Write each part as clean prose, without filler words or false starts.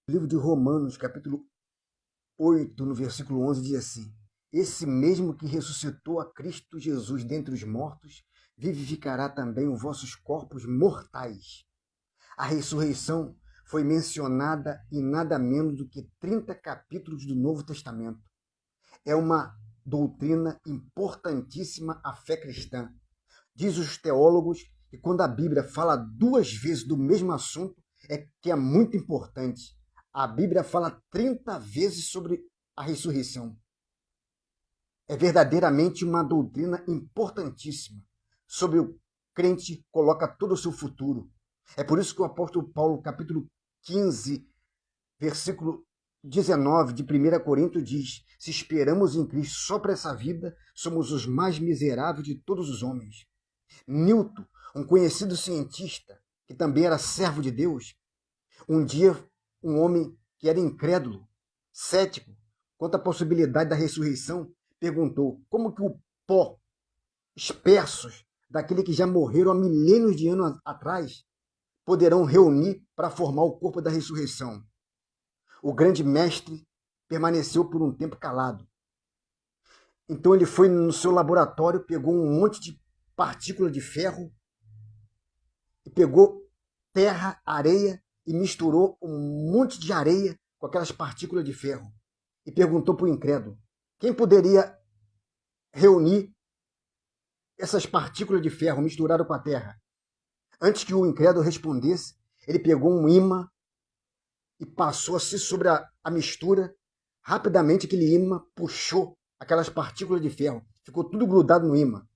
O livro de Romanos, capítulo 8, no versículo 11, diz assim: Esse mesmo que ressuscitou a Cristo Jesus dentre os mortos, vivificará também os vossos corpos mortais. A ressurreição foi mencionada em nada menos do que 30 capítulos do Novo Testamento. É uma doutrina importantíssima à fé cristã. Diz os teólogos que quando a Bíblia fala duas vezes do mesmo assunto, é que é muito importante. A Bíblia fala 30 vezes sobre a ressurreição. É verdadeiramente uma doutrina importantíssima. Sobre o crente coloca todo o seu futuro. É por isso que o apóstolo Paulo, capítulo 15, versículo 19 de 1 Coríntios diz: Se esperamos em Cristo só para essa vida, somos os mais miseráveis de todos os homens. Newton, um conhecido cientista, que também era servo de Deus, um dia um homem que era incrédulo, cético, quanto à possibilidade da ressurreição, perguntou como que o pó, espessos daquele que já morreram há milênios de anos atrás, poderão reunir para formar o corpo da ressurreição. O grande mestre permaneceu por um tempo calado. Então ele foi no seu laboratório, pegou um monte de partícula de ferro e pegou terra, areia e misturou um monte de areia com aquelas partículas de ferro e perguntou para o incrédulo quem poderia reunir essas partículas de ferro misturadas com a terra. Antes que o incrédulo respondesse, ele pegou um imã e passou assim sobre a mistura. Rapidamente aquele imã puxou aquelas partículas de ferro, ficou tudo grudado no imã.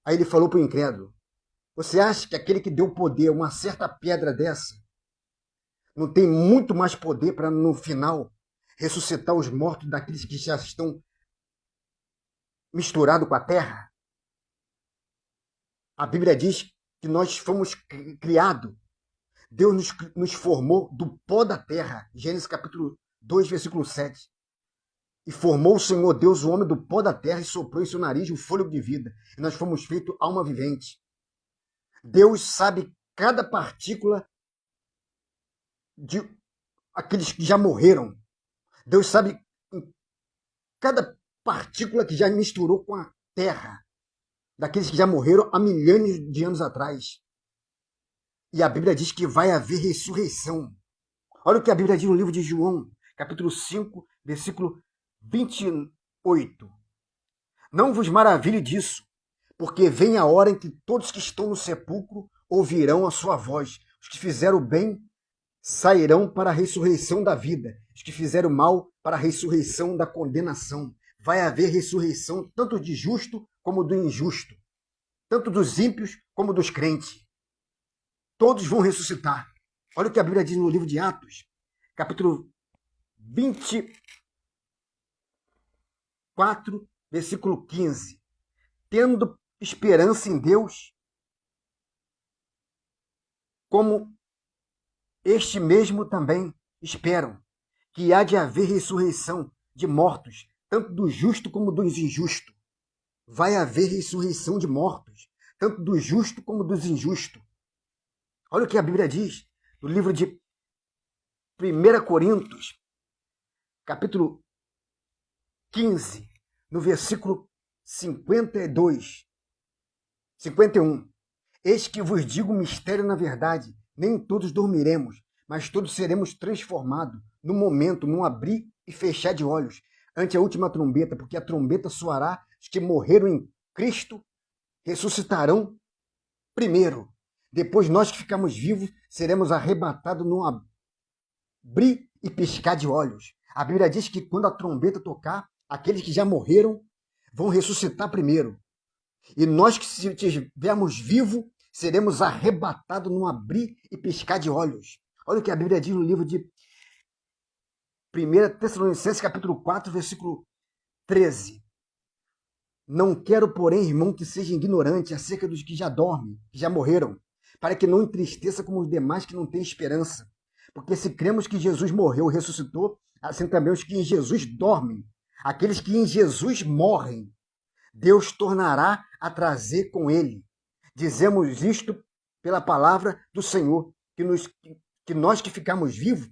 Aí ele falou para o incrédulo: Você acha que aquele que deu poder a uma certa pedra dessa não tem muito mais poder para, no final, ressuscitar os mortos daqueles que já estão misturados com a terra? A Bíblia diz que nós fomos criados. Deus nos formou do pó da terra. Gênesis capítulo 2, versículo 7. E formou o Senhor Deus o homem do pó da terra e soprou em seu nariz o fôlego de vida. E nós fomos feitos alma vivente. Deus sabe cada partícula de aqueles que já morreram. Deus sabe cada partícula que já misturou com a terra, daqueles que já morreram há milhares de anos atrás. E a Bíblia diz que vai haver ressurreição. Olha o que a Bíblia diz no livro de João, capítulo 5, versículo 28. Não vos maravilhe disso, porque vem a hora em que todos que estão no sepulcro ouvirão a sua voz. Os que fizeram o bem sairão para a ressurreição da vida. Os que fizeram o mal para a ressurreição da condenação. Vai haver ressurreição tanto de justo como do injusto, tanto dos ímpios como dos crentes. Todos vão ressuscitar. Olha o que a Bíblia diz no livro de Atos, capítulo 24, versículo 15. Tendo esperança em Deus, como este mesmo também esperam, que há de haver ressurreição de mortos, tanto do justo como dos injustos. Vai haver ressurreição de mortos, tanto do justo como dos injustos. Olha o que a Bíblia diz no livro de 1 Coríntios, capítulo 15, no versículo 52, 51. Eis que vos digo um mistério na verdade, nem todos dormiremos, mas todos seremos transformados no momento, num abrir e fechar de olhos, ante a última trombeta, porque a trombeta soará, os que morreram em Cristo ressuscitarão primeiro. Depois nós que ficamos vivos seremos arrebatados num abrir e piscar de olhos. A Bíblia diz que quando a trombeta tocar, aqueles que já morreram vão ressuscitar primeiro. E nós que estivermos vivos, seremos arrebatados num abrir e piscar de olhos. Olha o que a Bíblia diz no livro de 1 Tessalonicenses, capítulo 4, versículo 13. Não quero, porém, irmão, que seja ignorante acerca dos que já dormem, que já morreram, para que não entristeça como os demais que não têm esperança. Porque se cremos que Jesus morreu e ressuscitou, assim também os que em Jesus dormem, aqueles que em Jesus morrem, Deus tornará a trazer com ele. Dizemos isto pela palavra do Senhor, que que nós que ficamos vivos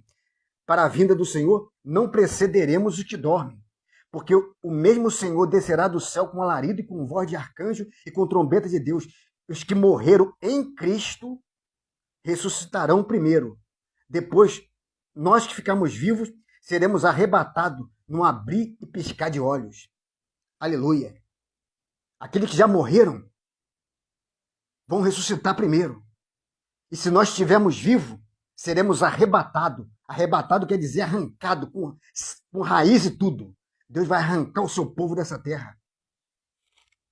para a vinda do Senhor, não precederemos os que dormem. Porque o mesmo Senhor descerá do céu com alarido e com voz de arcanjo e com trombeta de Deus. Os que morreram em Cristo ressuscitarão primeiro. Depois, nós que ficamos vivos, seremos arrebatados num abrir e piscar de olhos. Aleluia. Aqueles que já morreram vão ressuscitar primeiro. E se nós estivermos vivos, seremos arrebatados. Arrebatado quer dizer arrancado, com raiz e tudo. Deus vai arrancar o seu povo dessa terra.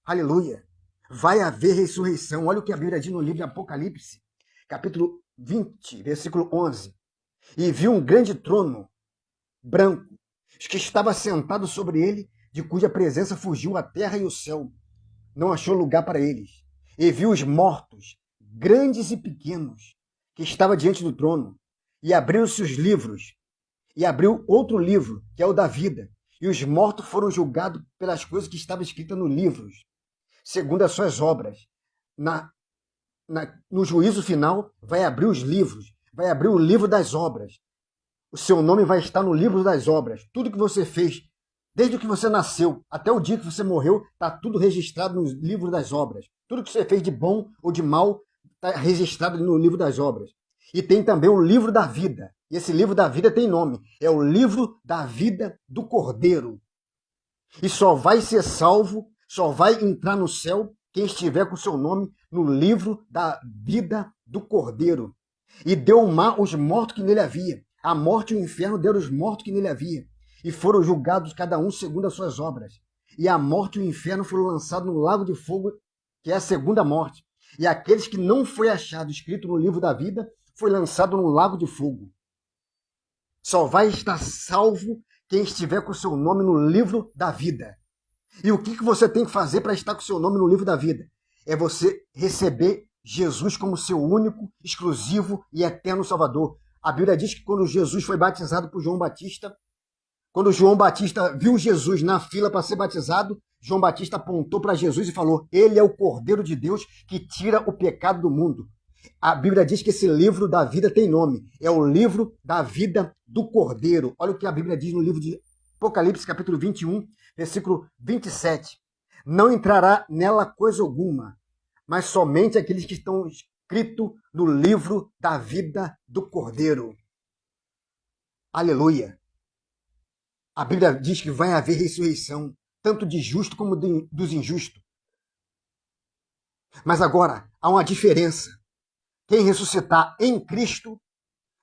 Aleluia. Vai haver ressurreição. Olha o que a Bíblia diz no livro de Apocalipse, capítulo 20, versículo 11. E viu um grande trono branco, que estava sentado sobre ele, de cuja presença fugiu a terra e o céu. Não achou lugar para eles. E viu os mortos, grandes e pequenos, que estava diante do trono. E abriu-se os livros. E abriu outro livro, que é o da vida. E os mortos foram julgados pelas coisas que estavam escritas nos livros, segundo as suas obras. No juízo final, vai abrir os livros, vai abrir o livro das obras. O seu nome vai estar no livro das obras. Tudo que você fez, desde que você nasceu até o dia que você morreu, está tudo registrado no livro das obras. Tudo que você fez de bom ou de mal está registrado no livro das obras. E tem também o livro da vida. E esse livro da vida tem nome. É o livro da vida do Cordeiro. E só vai ser salvo, só vai entrar no céu quem estiver com o seu nome no livro da vida do Cordeiro. E deu o mar os mortos que nele havia. A morte e o inferno deram os mortos que nele havia. E foram julgados cada um segundo as suas obras. E a morte e o inferno foram lançados no lago de fogo, que é a segunda morte. E aqueles que não foi achado escrito no livro da vida, foi lançado no lago de fogo. Só vai estar salvo quem estiver com o seu nome no livro da vida. E o que você tem que fazer para estar com o seu nome no livro da vida? É você receber Jesus como seu único, exclusivo e eterno Salvador. A Bíblia diz que quando Jesus foi batizado por João Batista, quando João Batista viu Jesus na fila para ser batizado, João Batista apontou para Jesus e falou: ele é o Cordeiro de Deus que tira o pecado do mundo. A Bíblia diz que esse livro da vida tem nome. É o livro da vida do Cordeiro. Olha o que a Bíblia diz no livro de Apocalipse, capítulo 21, versículo 27. Não entrará nela coisa alguma, mas somente aqueles que estão escritos no livro da vida do Cordeiro. Aleluia. A Bíblia diz que vai haver ressurreição, tanto de justo como dos injustos. Mas agora, há uma diferença. Quem ressuscitar em Cristo,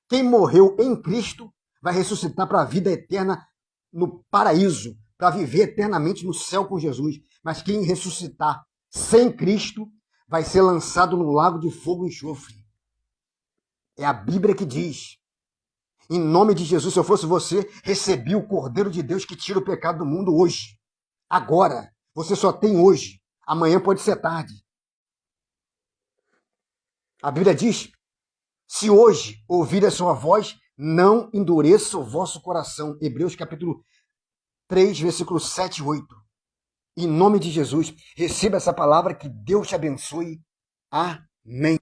quem morreu em Cristo, vai ressuscitar para a vida eterna no paraíso, para viver eternamente no céu com Jesus. Mas quem ressuscitar sem Cristo, vai ser lançado no lago de fogo e enxofre. É a Bíblia que diz. Em nome de Jesus, se eu fosse você, recebi o Cordeiro de Deus que tira o pecado do mundo hoje. Agora. Você só tem hoje. Amanhã pode ser tarde. A Bíblia diz: se hoje ouvir a sua voz, não endureça o vosso coração. Hebreus capítulo 3, versículos 7 e 8. Em nome de Jesus, receba essa palavra, que Deus te abençoe. Amém.